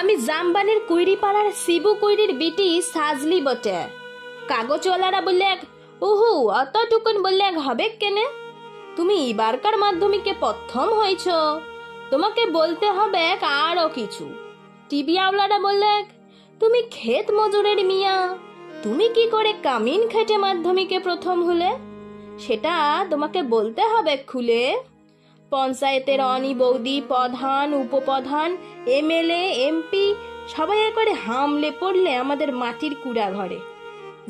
আমি জামবানির কুইরিপাড়ার শিবু কুইরির বিটি সাজলি বটে। কাগজওয়ালারা বললে উহু অতটুকুন বললে হবে কেনে? তুমি এবারকার মাধ্যমিকে প্রথম হয়েছ, তোমাকে বলতে হবে আরো কিছু। টিভি আওলারা বললে তুমি ক্ষেত মজুরের মিয়া, তুমি কি করে কামিন খেটে মাধ্যমিকে প্রথম হলে সেটা তোমাকে বলতে হবে খুলে। পঞ্চায়েতের অনি বৌদি, প্রধান, উপপ্রধান, এমএলএ, এমপি সবাই করে হামলে পড়লে আমাদের মাটির কুড়া ঘরে।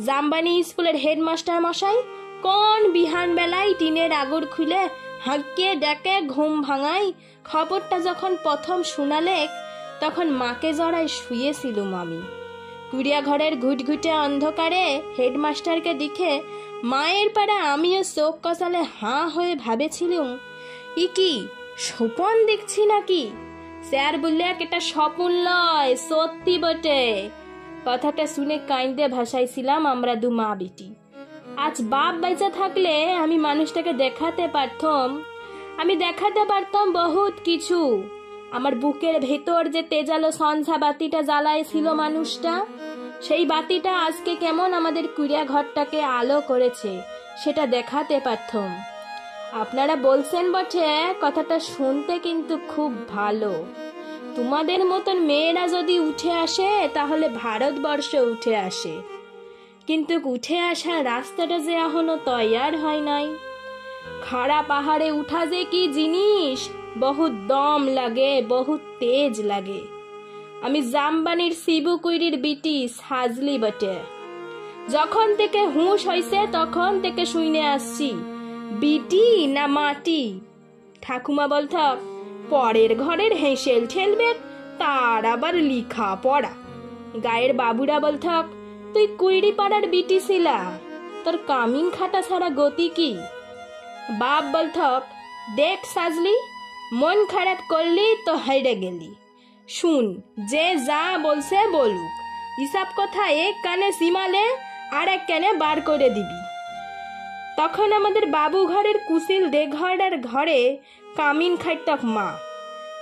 জামবানি স্কুলের হেডমাস্টার মশাই কোন বিহান বেলায় টিনের আগর খুলে হাঁকিয়ে ডেকে ঘুম ভাঙাই খবরটা যখন প্রথম শুনালে তখন মাকে জড়াই শুয়েছিলুম আমি। কুড়িয়া ঘরের ঘুটঘুটে অন্ধকারে হেডমাস্টারকে দেখে মায়ের পাড়া আমিও চোখ কষালে হাঁ হয়ে ভাবেছিলুম ই কি স্বপন দেখছি নাকি। স্যার বললে এটা স্বপন লয়, সত্যি বটে। কথাটা শুনে কাইন্দে ভাসাইছিলাম আমরা দু মা বেটি। আজ বাপ বেঁচে থাকলে আমি মানুষটাকে দেখাতে পারতাম বহুত কিছু। আমার বুকের ভেতর যে তেজালো সন্ধ্যা বাতিটা জ্বালাইছিল মানুষটা, সেই বাতিটা আজকে কেমন আমাদের কুড়িয়া ঘরটাকে আলো করেছে সেটা দেখাতে পারতাম। আপনারা বলছেন বটে, কথাটা শুনতে কিন্তু খুব ভালো। তোমাদের মতন মেয়েরা যদি উঠে আসে তাহলে ভারতবর্ষ উঠে আসে, কিন্তু উঠে আসার রাস্তাটা যে এখনো তৈয়ার হয় নাই। খাড়া পাহাড়ে উঠা যে কি জিনিস, বহুত দম লাগে, বহুত তেজ লাগে। আমি জামবানির শিবু কুইরির বিটি সাজলি বটে। যখন থেকে হুঁশ হইছে তখন থেকে শুনে আসছি বিটি না মাটি। ঠাকুমা বলত পরের ঘরের হেঁসেল ঠেলবে তার আবার লিখা পড়া। গায়ের বাবুরা বলত তুই কুইরি পাড়ার বিটি ছিলা, তোর কামিন খাটা ছাড়া গতি কি? বাপ বলত দেখ সাজলি, মন খারাপ করলি তো হেরে গেলি। শুন, যে যা বলছে বলুক, হিসাব কথা এক কানে সিমালে আর এক কানে বার করে দিবি। তখন আমাদের বাবু ঘরের কুশিল দেঘরের ঘরে কামিন খাইতক মা।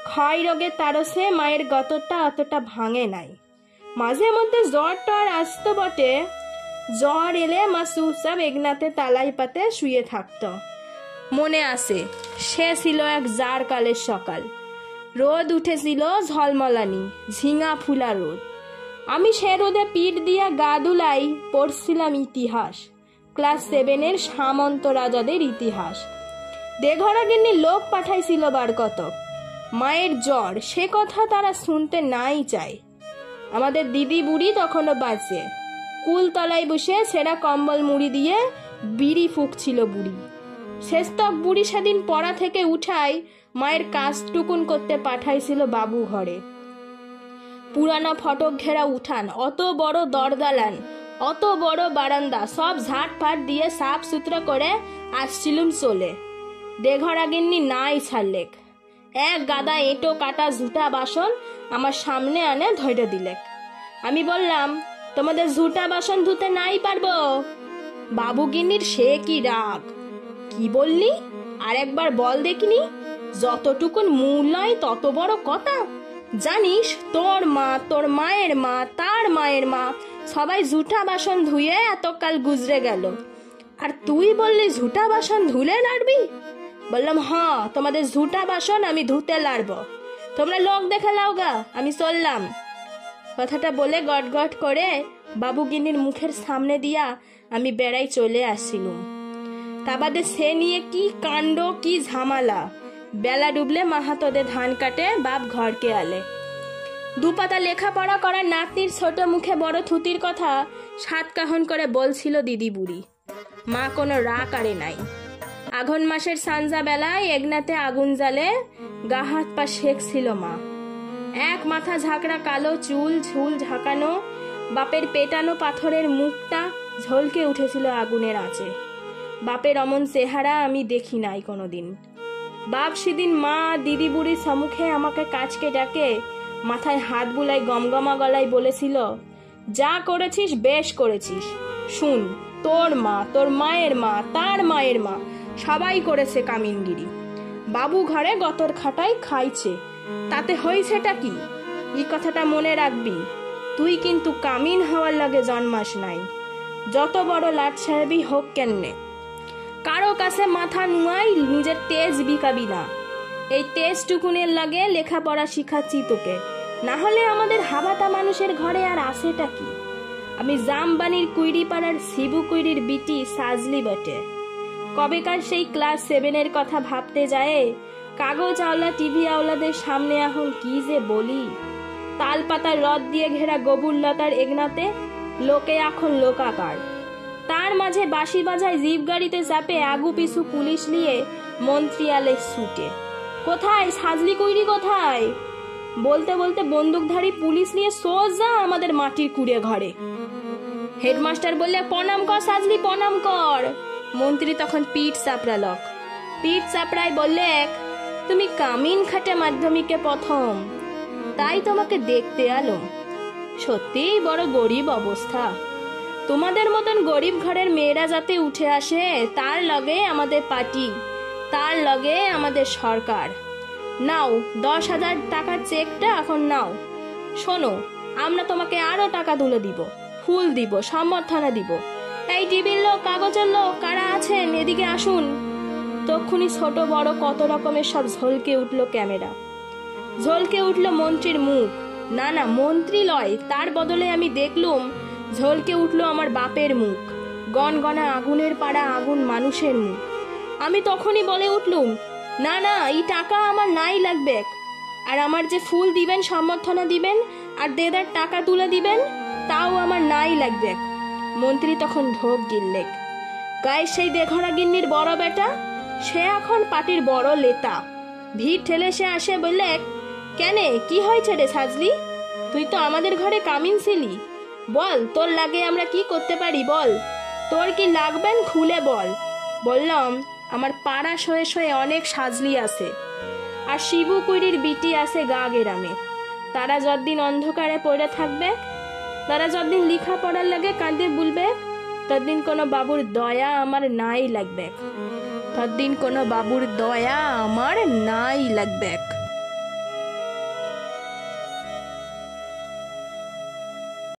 ক্ষয় রোগে তারসে মায়ের গতটা অতটা ভাঙে নাই। মাঝে মধ্যে জ্বর টর আসতো বটে। জ্বর এলে মা চুপচাপ এগনাতে তালাই পাতে শুয়ে থাকত। মনে আছে সে ছিল এক জার কালের সকাল। রোদ উঠেছিল ঝলমলানি, ঝিঙা ফুলা রোদ। আমি সে রোদে পিঠ দিয়া গা দুলাই পড়ছিলাম ইতিহাস, ক্লাস 7-এর সামন্ত রাজাদের ইতিহাস। দেঘরা গিন্নি লোক পাঠাইছিল বার কতক। মায়ের জ্বর সে কথা তারা শুনতে নাই চায়। আমাদের দিদি বুড়ি তখনও বাঁচে। কুল তলায় বসে সেরা কম্বল মুড়ি দিয়ে বিড়ি ফুঁকছিল বুড়ি। শেষতক বুড়ি সেদিন পড়া থেকে উঠাই মায়ের কাজটুকুন করতে পাঠাইছিল বাবু ঘরে। পুরানো ফটক ঘেরা উঠান, অত বড় দরদালান, অত বড় বারান্দা সব ঝাট ফাট দিয়ে সাফ সুতরা করে আসছিলুম চলে। দেঘরা গিন্নি নাই ছাড়লেক। এক গাদা এঁটো কাটা ঝুটা বাসন আমার সামনে আনে ধরে দিলেক। আমি বললাম তোমাদের ঝুটা বাসন ধুতে নাই পারবো। বাবু গিন্নির সে কি রাগ! কি বললি? আর একবার বল দেখিনি। যতটুকুন মূল্যই তত বড় কথা। জানিস তোর মা, তোর মায়ের মা, তার মায়ের মা সবাই ঝুটা বাসন ধুয়ে এতকাল গুজরে গেল, আর তুই বললি ঝুটা বাসন ধুলে লাড়বি? বললাম হ্যাঁ, তোমাদের ঝুটা বাসন আমি ধুতে লাড়ব। তোমরা লোক দেখে লাও গা, আমি চললাম। কথাটা বলে গট গট করে বাবুগিন্নির মুখের সামনে দিয়া আমি বেড়াই চলে আসছিলুম। তা বাদে সে নিয়ে কি কাণ্ড, কি ঝামেলা। বেলা ডুবলে মাহাতোদের ধান কাটে, বাপ ঘরকে আলে। দুপাতা লেখাপড়া করার নাতনির ছোট মুখে বড় থুতির কথা 7 কাহন করে বলছিল দিদি বুড়ি। মা কোনো রাগ আরে নাই। আঘন মাসের সাঞ্জা বেলায় এগনাতে আগুন জ্বালে গা হাত পা শেখছিল মা। এক মাথা ঝাঁকড়া কালো চুল, ঝুল ঝাঁকানো, বাপের পেটানো পাথরের মুখটা ঝলকে উঠেছিল আগুনের আঁচে। বাপের অমন চেহারা আমি দেখি নাই কোনোদিন। বাপ সেদিন মা দিদি বুড়ির সম্মুখে আমাকে কাছকে ডাকে মাথায় হাত বুলাই গমগমা গলায় বলেছিল, যা করেছিস বেশ করেছিস। শুন, তোর মা, তোর মায়ের মা, তার মায়ের মা সবাই করেছে কামিনগিরি। বাবু ঘরে গতর খাটাই খাইছে, তাতে হয়েছেটা কি? এই কথাটা মনে রাখবি, তুই কিন্তু কামিন হওয়ার লাগে জন্মাস নাই। যত বড় লাট সাহেবই হোক কেননে, কারো কাছে মাথা নুয়াই নিজের তেজ বিকাবি না। এই তেজটুকুনের লাগে লেখাপড়া শিখাচ্ছি তোকে, না হলে আমাদের হাবাটা মানুষের ঘরে আর আসেটা কি? আমি জামবানির কুইরিপাড়ার শিবু কুইরির বিটি সাজলি বটে। কবেকার সেই ক্লাস 7-এর কথা ভাবতে যায় কাগজ আওলা টিভি আওলাদের সামনে এখন কি যে বলি। তাল পাতার রদ দিয়ে ঘেরা গবুরলতার এগনাতে লোকে এখন লোকাকার। তার মাঝে বাঁশি বাজায় জিপ গাড়িতে চাপে আগু পিছু পুলিশ নিয়ে মন্ত্রী আলে ছুটে। কোথায় সাজলি কুইরি কোথায়? বলতে বলতে বন্দুকধারী পুলিশ নিয়ে সোজা আমাদের মাটির কুড়ে ঘরে। হেডমাস্টার বললে, প্রণাম কর সাজলি, প্রণাম কর। মন্ত্রী তখন পিঠ চাপড়ালক। পিঠ চাপড়ায় বললে, তুমি কামিন খাটে মাধ্যমিকে প্রথম, তাই তোমাকে দেখতে আলো। সত্যিই বড় গরিব অবস্থা। তোমাদের মতন গরিব ঘরের মেয়েরা যাতে উঠে আসে, তার লগে আমাদের পার্টি, তার লগে আমাদের সরকার। নাও 10,000 টাকার চেকটা এখন নাও। শোনো, আমরা তোমাকে আরো টাকা তুলে দিব, ফুল দিব, সম্বর্ধনা দিব। এই টিভির লোক, কাগজের লোক, কারা আছেন এদিকে আসুন। তক্ষুনি ছোট বড় কত রকমের সব ঝলকে উঠলো ক্যামেরা। ঝলকে উঠলো মন্ত্রীর মুখ। না না, মন্ত্রী লয়, তার বদলে আমি দেখলুম ঝলকে উঠলো আমার বাপের মুখ, গনগনা আগুনের পাড়া আগুন মানুষের মুখ। আমি তখনই বলে উঠলুম, না না, এই টাকা আমার নাই লাগবে, আর আমার যে ফুল দিবেন, সম্বর্ধনা দিবেন, আর দেদার টাকা তুলে দিবেন, তাও আমার নাই লাগবে। মন্ত্রী তখন ঢোক গিললেক। গায়ে সেই দেঘরা গিন্নির বড় বেটা, সে এখন পার্টির বড় লেতা। ভিড় ঠেলে সে আসে, বললে, কেনে, কি হয়েছে রে সাজলি? তুই তো আমাদের ঘরে কামিন ছিলি, বল তোর লাগে আমরা কি করতে পারি, বল তোর কি লাগবেন, খুলে বল। বললাম, আমার পাড়া শয়ে শয়ে অনেক সাজলি আছে, আর শিবু কুইরির বিটি আছে গা গেরামে। তারা যতদিন অন্ধকারে পড়ে থাকবে, তারা যতদিন লিখা পড়ার লাগে কাঁদে বলবে, ততদিন কোনো বাবুর দয়া আমার নাই লাগবে, ততদিন কোনো বাবুর দয়া আমার নাই লাগবে।